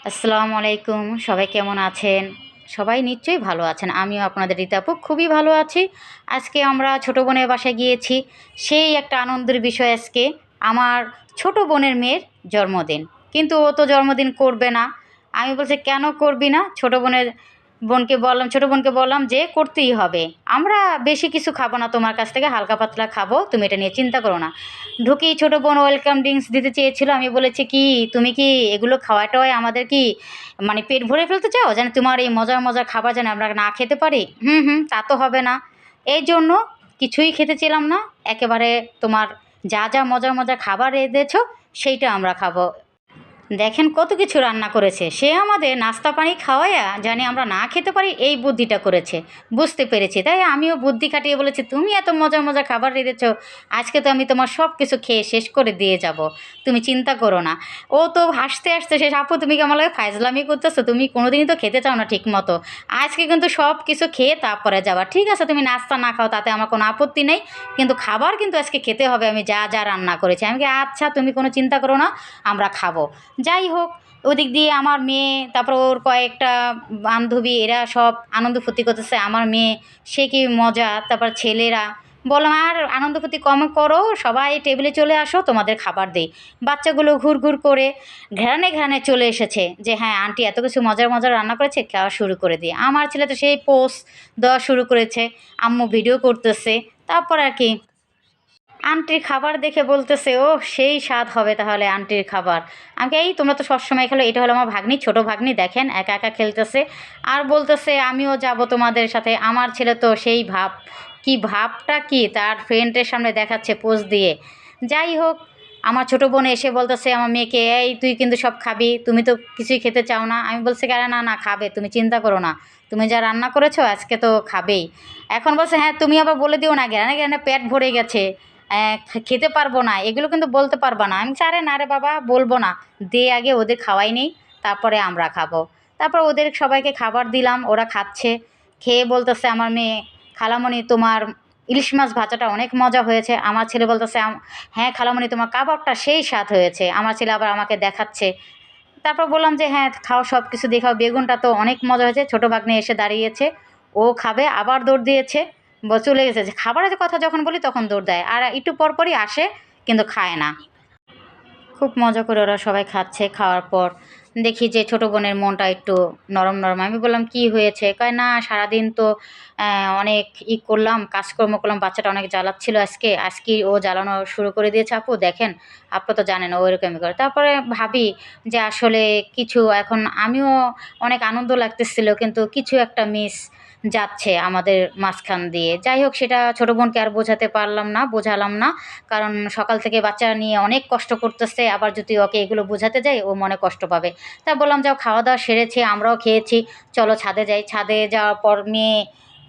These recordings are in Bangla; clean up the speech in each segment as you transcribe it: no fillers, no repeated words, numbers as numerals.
আসসালামু আলাইকুম। সবাই কেমন আছেন? সবাই নিশ্চয়ই ভালো আছেন। আমিও আপনাদের রীতা আপু খুবই ভালো আছি। আজকে আমরা ছোট বোনের বাসায় গিয়েছি। সেই একটা আনন্দের বিষয় আজকে। আমার ছোট বোনের মেয়ের জন্মদিন। কিন্তু ও তো জন্মদিন করবে না। আমি বলছি, "কেন করবি না?" ছোট বোনকে বললাম যে, "করতেই হবে। আমরা বেশি কিছু খাবো না তোমার কাছ থেকে, হালকা পাতলা খাবো। তুমি এটা নিয়ে চিন্তা করো না।" ঢুকেই ছোট বোন ওয়েলকাম ড্রিংকস দিতে চেয়েছিল। আমি বলেছি, "কি তুমি কি এগুলো খাওয়ায়-টাওয়ায় আমাদের কি মানে পেট ভরে ফেলতে চাও? যেন তোমার এই মজার, মজার খাবার যেন আমরা না খেতে পারি?" "হুম, হুম, তা তো হবে না।" এইজন্য কিছুই খেতে চেলাম না। একেবারে তোমার যা, যা মজার, মজার খাবার রেঁধেছ সেইটা আমরা খাবো। দেখেন কত কিছু রান্না করেছে। সে আমাদের নাস্তা পানি খাওয়াইয়া জানি আমরা না খেতে পারি এই বুদ্ধিটা করেছে। বুঝতে পেরেছি। তাই আমিও বুদ্ধি খাটিয়ে বলেছি, "তুমি এত মজার, মজার খাবার রেঁধেছ। আজকে তো আমি তোমার সব কিছু খেয়ে শেষ করে দিয়ে যাব। তুমি চিন্তা করো না।" ও তো হাসতে, হাসতে শেষ, "আপু তুমি কি আমার লগে ফাইজলামি করতেছো? তুমি কোনোদিনই তো খেতে চাও না ঠিকমতো। আজকে কিন্তু সব কিছু খেয়ে তারপরে যাবা। ঠিক আছে তুমি নাস্তা না খাও তাতে আমার কোনো আপত্তি নেই। কিন্তু খাবার কিন্তু আজকে খেতে হবে আমি যা, যা রান্না করেছি।" আমি কি, "আচ্ছা তুমি কোনো চিন্তা করো না, আমরা খাবো।" যাই হোক, ওদিক দিয়ে আমার মেয়ে, তারপর ওর কয়েকটা বান্ধবী এরা সব আনন্দ ফুর্তি করতেছে। আমার মেয়ে, সে কি মজা! তারপর ছেলেরা, বললাম, "আর আনন্দ ফুর্তি কম করো, সবাই টেবিলে চলে আসো, তোমাদের খাবার দেই।" বাচ্চাগুলো ঘুরঘুর করে ঘ্রাণে, ঘ্রাণে চলে এসেছে যে, "হ্যাঁ, আন্টি এত কিছু মজার, মজার রান্না করেছে, খাওয়া শুরু করে দিই।" আমার ছেলে তো সেই পোজ দেওয়া শুরু করেছে। আম্মু ভিডিও করতেছে। তারপর আর কি আন্টির খাবার দেখে বলতেছে, "ওহ! সেই স্বাদ হবে তাহলে আন্টির খাবার।" আমি কই, "এই তোমরা তো সবসময় খেলো।" এটা হলো আমার ভাগ্নি, ছোট ভাগ্নি দেখেন একা, একা খেলতেছে। আর বলতেছে, "আমিও যাবো তোমাদের সাথে।" আমার ছেলে তো সেই ভাব, কি ভাবটা কি তার ফ্রেন্ডের সামনে দেখাচ্ছে পোজ দিয়ে। যাই হোক, আমার ছোট বোন এসে বলতেছে আমার মেয়েকে, "এই তুই কিন্তু সব খাবি। তুমি তো কিছুই খেতে চাও না।" আমি বলছি, "আরে না, না খাবে। তুমি চিন্তা করো না। তুমি যা রান্না করেছো আজকে তো খাবেই।" এখন বলছে, "হ্যাঁ, তুমি আবার বলে দিও না, ঘ্রাণে, ঘ্রাণে পেট ভরে গেছে। খেতে পারবো না, এগুলো কিন্তু বলতে পারবা না।" আমি বলছি, "আরে না রে বাবা, বলবো না। দে আগে ওদের খাওয়াই নেই, তারপরে আমরা খাবো।" তারপর ওদের সবাইকে খাবার দিলাম, ওরা খাচ্ছে। খেয়ে বলতেছে আমার মেয়ে, "খালামণি তোমার ইলিশ মাছ ভাজাটা অনেক মজা হয়েছে।" আমার ছেলে বলতেছে, "হ্যাঁ খালামণি তোমার কাবাবটা সেই স্বাদ হয়েছে।" আমার ছেলে আবার আমাকে দেখাচ্ছে। তারপর বললাম যে, "হ্যাঁ, খাও সব কিছু দিয়ে খাও। বেগুনটা তো অনেক মজা হয়েছে।" ছোট ভাগ্নে এসে দাঁড়িয়েছে। ও খাবে, আবার দৌড় দিয়েছে। চলে গেছে যে খাবারের কথা যখন বলি তখন দৌড় দেয়। আর একটু পরপরই আসে কিন্তু খায় না। খুব মজা করে ওরা সবাই খাচ্ছে। খাওয়ার পর দেখি যে ছোট বোনের মনটা একটু নরম, নরম। আমি বললাম, "কি হয়েছে?" কয়, "না সারাদিন তো অনেক করলাম, কাজকর্ম করলাম। বাচ্চাটা অনেক জ্বালাচ্ছিল আজকে। আজকেই ও জ্বালানো শুরু করে দিয়েছে আপু দেখেন। আপনি তো জানেন ও এরকমই করে।" তারপরে ভাবি যে আসলে কিছু এখন আমিও অনেক আনন্দ লাগতেছিল কিন্তু কিছু একটা মিস যাচ্ছে আমাদের মাঝখান দিয়ে। যাই হোক সেটা ছোট বোনকে আর বোঝাতে পারলাম না, বোঝালাম না। কারণ সকাল থেকে বাচ্চা নিয়ে অনেক কষ্ট করতেছে। আবার যদি ওকে এগুলো বোঝাতে যাই ও মনে কষ্ট পাবে। তা বললাম, "যাও খাওয়া-দাওয়া সেরেছি, আমরাও খেয়েছি। চলো ছাদে যাই।" ছাদে যাওয়ার পর মেয়ে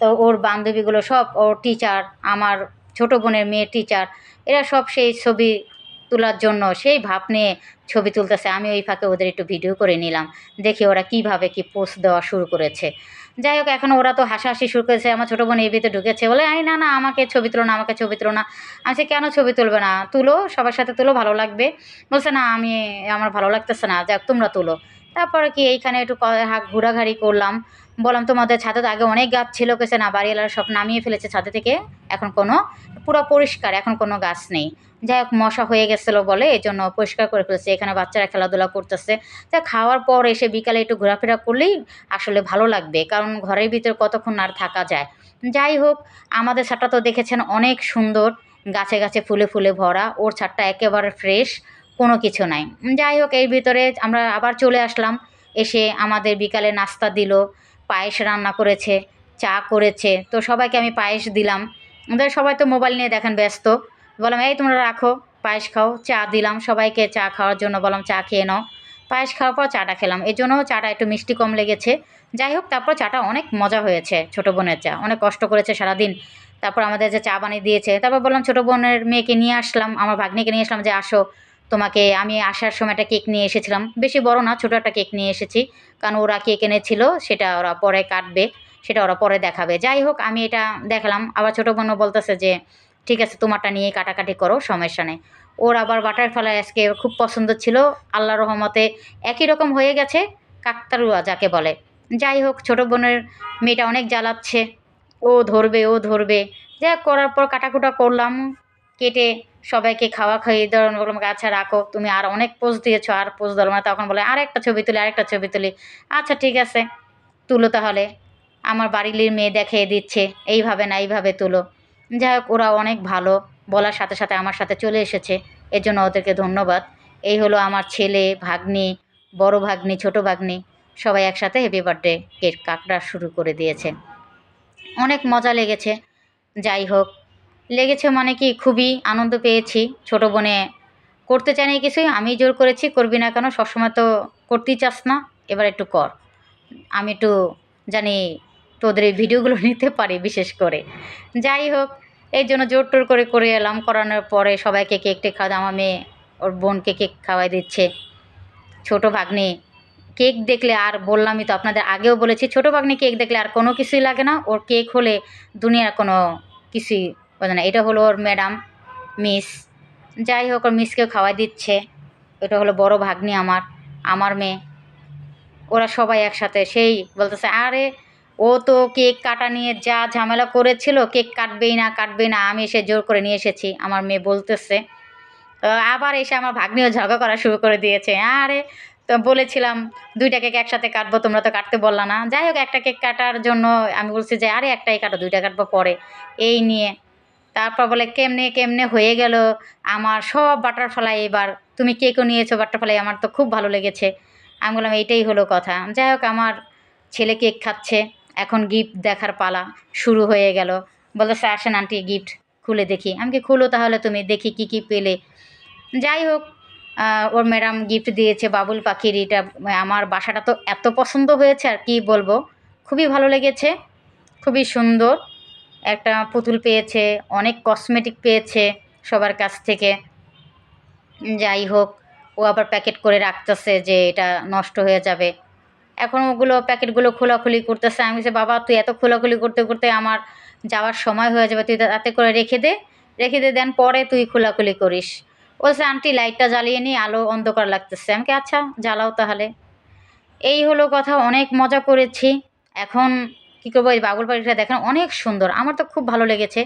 তো ওর বান্ধবীগুলো সব ওর টিচার, আমার ছোট বোনের মেয়ে টিচার। এরা সব সেই ছবি তোলার জন্য সেই ভাব নিয়ে ছবি তুলতেছে। আমি ওই ফাঁকে ওদের একটু ভিডিও করে নিলাম। দেখি ওরা কিভাবে কি পোজ দেওয়া শুরু করেছে। যাই হোক এখন ওরা তো হাসাহাসি শুরু করেছে। আমার ছোট বোন এর ভিতরে ঢুকেছে। বলে, "এই না, না আমাকে ছবি তুলো না, আমাকে ছবি তুলো না।" আমি বলছি, "কেন ছবি তুলবে না? তুলো, সবার সাথে তুলো, ভালো লাগবে।" বলছে, "না আমার ভালো লাগতেছে না। যাক তোমরা তুলো।" তারপরে কি এইখানে একটু ঘোরাঘুরি করলাম। বললাম, "তোমাদের ছাদে তো আগে অনেক গাছ ছিল।" কইছে, "না বাড়িওয়ালারা সব নামিয়ে ফেলেছে ছাদে থেকে। এখন কোনো পুরা পরিষ্কার, এখন কোনো গাছ নেই।" যাই হোক মশা হয়ে গেছিল বলে এজন্য পরিষ্কার করে ফেলছে। এখানে বাচ্চারা খেলাধুলা করতেছে। তা খাওয়ার পর এসে বিকালে একটু ঘোরাফেরা করলেই আসলে ভালো লাগবে। কারণ ঘরের ভিতরে কতক্ষণ আর থাকা যায়। যাই হোক আমাদের ছাদটা তো দেখেছেন অনেক সুন্দর। গাছে, গাছে ফুলে, ফুলে ভরা। ওর ছাদটা একেবারে ফ্রেশ, কোনো কিছু নাই। যাই হোক এর ভিতরে আমরা আবার চলে আসলাম। এসে আমাদের বিকালে নাস্তা দিল। পায়েস রান্না করেছে, চা করেছে। তো সবাইকে আমি পায়েস দিলাম। ওদের সবাই তো মোবাইল নিয়ে দেখেন ব্যস্ত। বললাম, "এই তোমরা রাখো, পায়েস খাও।" চা দিলাম সবাইকে চা খাওয়ার জন্য বললাম, "চা খেয়ে নাও।" পায়েস খাওয়ার পর চাটা খেলাম। এজন্য চাটা একটু মিষ্টি কম লেগেছে। যাই হোক তারপর চাটা অনেক মজা হয়েছে ছোট বোনের চা। অনেক কষ্ট করেছে সারাদিন। তারপর আমাদের যে চা বানিয়ে দিয়েছে। তারপর বললাম ছোট বোনের মেয়েকে নিয়ে আসলাম, আমার ভাগ্নিকে নিয়ে আসলাম যে, "আসো, তোমাকে" আমি আসার সময় একটা কেক নিয়ে এসেছিলাম। বেশি বড় না, ছোট একটা কেক নিয়ে এসেছি। কারণ ওরা কেক এনেছিল, সেটা ওরা পরে কাটবে। সেটা ওরা পরে দেখাবে। যাই হোক আমি এটা দেখালাম। আবার ছোট বোনও বলতেছে যে, "ঠিক আছে তোমারটা নিয়েই কাটাকাটি করো, সমস্যা নেই।" ওর আবার বাটারফ্লাই আজকে খুব পছন্দ ছিল। আল্লাহর রহমতে একই রকম হয়ে গেছে। কাকতাড়ুয়া যাকে বলে। যাই হোক, ছোটো বোনের মেয়েটা অনেক জ্বালাচ্ছে, ও ধরবে ও ধরবে। যাই হোক, করার পর কাটাকুটা করলাম, কেটে সবাইকে খাওয়া খাইয়ে দেওয়ার বললাম, আচ্ছা রাখো, তুমি আর অনেক পোজ দিয়েছো, আর পোজ ধরো না। তখন বলে আরেকটা ছবি তুলি, আরেকটা ছবি তুলি। আচ্ছা ঠিক আছে, তুলো তাহলে। আমার বাড়ির মেয়ে দেখিয়ে দিচ্ছে, এইভাবে না এইভাবে তুলো। যাই হোক, ওরা অনেক ভালো, বলার সাথে সাথে আমার সাথে চলে এসেছে, এজন্য ওদেরকে ধন্যবাদ। এই হলো আমার ছেলে, ভাগ্নি, বড় ভাগ্নি, ছোট ভাগ্নি, সবাই একসাথে হ্যাপি বার্থডে কেক কাটা শুরু করে দিয়েছে। অনেক মজা লেগেছে। যাই হোক, লেগেছে মানে কি, খুবই আনন্দ পেয়েছি। ছোট বোনে করতে চায়নি কিছুই, আমি জোর করেছি, করবি না কেন, সবসময় তো করতেই চাস না, এবার একটু কর। আমি একটু জানি তোদের এই ভিডিওগুলো নিতে পারি বিশেষ করে। যাই হোক, এই জন্য জোর টোর করে করে এলাম। করানোর পরে সবাইকে কেক টেক খাওয়া, আমার মেয়ে ওর বোনকে কেক খাওয়াই দিচ্ছে। ছোট ভাগ্নি কেক দেখলে, আর বললামই তো আপনাদের আগেও বলেছি, ছোট ভাগ্নি কেক দেখলে আর কোনো কিছুই লাগে না, ওর কেক হলে দুনিয়ার কোনো কিছুই বোঝে না। এটা হলো ওর ম্যাডাম, মিস। যাই হোক, ওর মিসকেও খাওয়াই দিচ্ছে। এটা হলো বড় ভাগ্নি আমার, আমার মেয়ে। ওরা সবাই একসাথে সেই বলতেছে, আরে ও তো কেক কাটা নিয়ে যা ঝামেলা করেছিল, কেক কাটবেই না কাটবেই না, আমি এসে জোর করে নিয়ে এসেছি, আমার মেয়ে বলতেছে। আবার এসে আমার ভাগ্নিও ঝগড়া করা শুরু করে দিয়েছে। আরে তো বলেছিলাম ২টা কেক একসাথে কাটবো, তোমরা তো কাটতে বললা না। যাই হোক, একটা কেক কাটার জন্য আমি বলছি যে আরে একটাই কাটো, ২টা কাটবো পরে, এই নিয়ে। তারপর বলে কেমনে কেমনে হয়ে গেল আমার সব বাটারফ্লাই, এবার তুমি কেকও নিয়েছো বাটারফ্লাই, আমার তো খুব ভালো লেগেছে। আমি বললাম এইটাই হলো কথা। যাই হোক, আমার ছেলে কেক খাচ্ছে, এখন গিফট দেখার পালা শুরু হয়ে গেল। বলতেছে আসেন আন্টি গিফট খুলে দেখি। আমি কি খুলো তাহলে, তুমি দেখি কি কি পেলে। যাই হোক, ওর ম্যাডাম গিফট দিয়েছে বাবুল পাখির। এটা আমার বাসাটা তো এত পছন্দ হয়েছে, আর কি বলবো, খুবই ভালো লেগেছে, খুবই সুন্দর। একটা পুতুল পেয়েছে, অনেক কসমেটিক পেয়েছে সবার কাছ থেকে। যাই হোক, ও আবার প্যাকেট করে রাখতেছে যে এটা নষ্ট হয়ে যাবে। এখন ওগুলো প্যাকেটগুলো খোলাখুলি করতেছে। আমি বলছি, বাবা তুই এত খোলাখুলি করতে করতে আমার যাওয়ার সময় হয়ে যাবে, তুই তাতে করে রেখে দে, রেখে দে, দেন পরে তুই খোলাখুলি করিস। বলছে আন্টি লাইটটা জ্বালিয়ে নিই, আলো অন্ধকার লাগতেছে। আমাকে আচ্ছা জ্বালাও তাহলে। এই হলো কথা, অনেক মজা করেছি। এখন কী করবো, এই বাবুল পাখিটা দেখেন অনেক সুন্দর, আমার তো খুব ভালো লেগেছে।